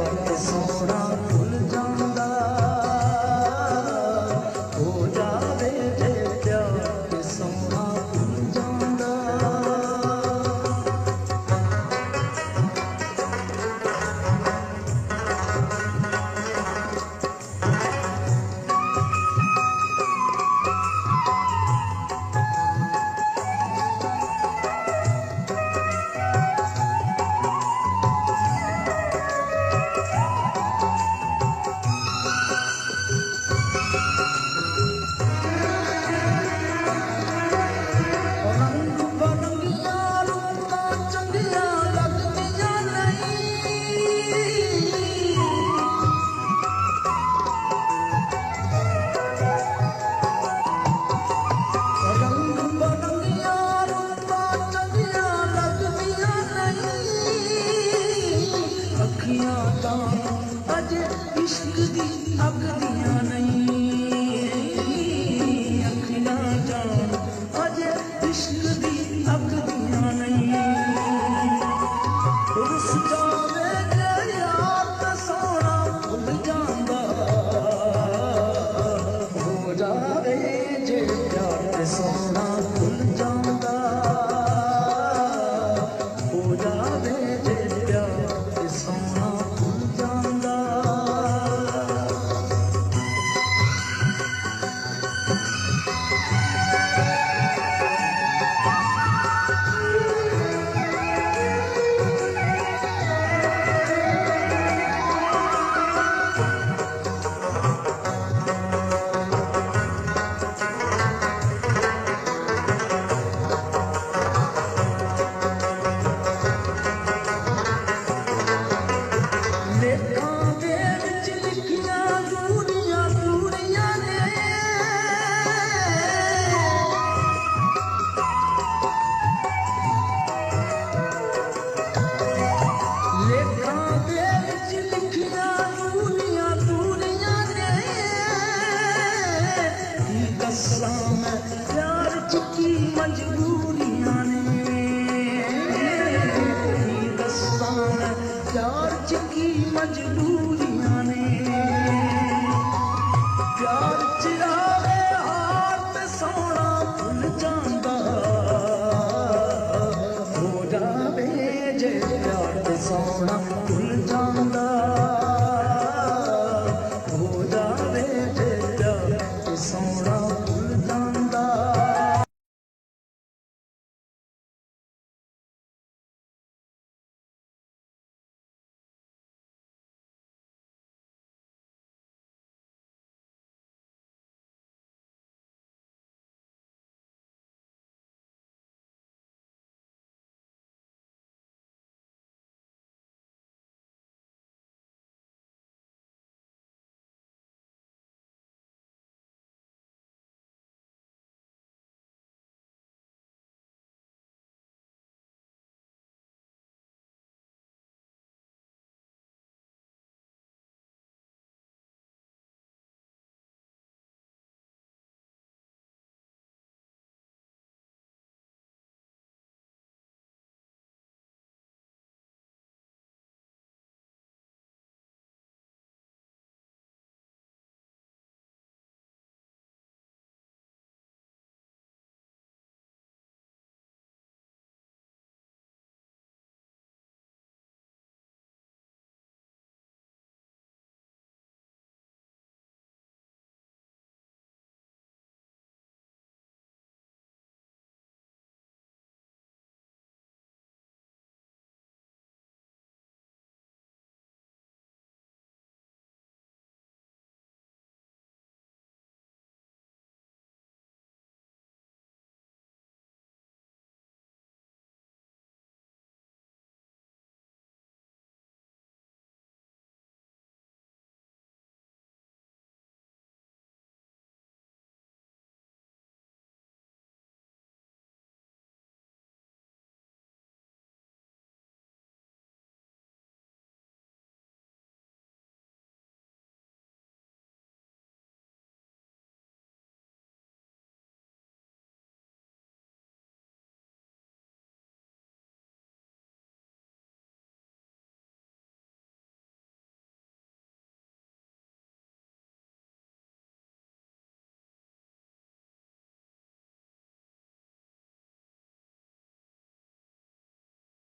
प्यार ते सोना भुल जांदा हो जावे जे प्यार ते सोना भुल जांदा। अज इश्क दी अग दियां नहीं अखियां जान अज इश्क दी अग दियां नहीं। रुस जावे जे यार ते सोना भुल जांदा हो जावे जे प्यार ते सोना भुल जांदा हो जावे जे प्यार ते सोना भुल जांदा। प्यार की मजबूरियां ने दस्सां प्यार की मजबूरियां ने प्यार चिरावे हार ते सोना भुल जांदा हो जावे जे प्यार ते सोना भुल जांदा।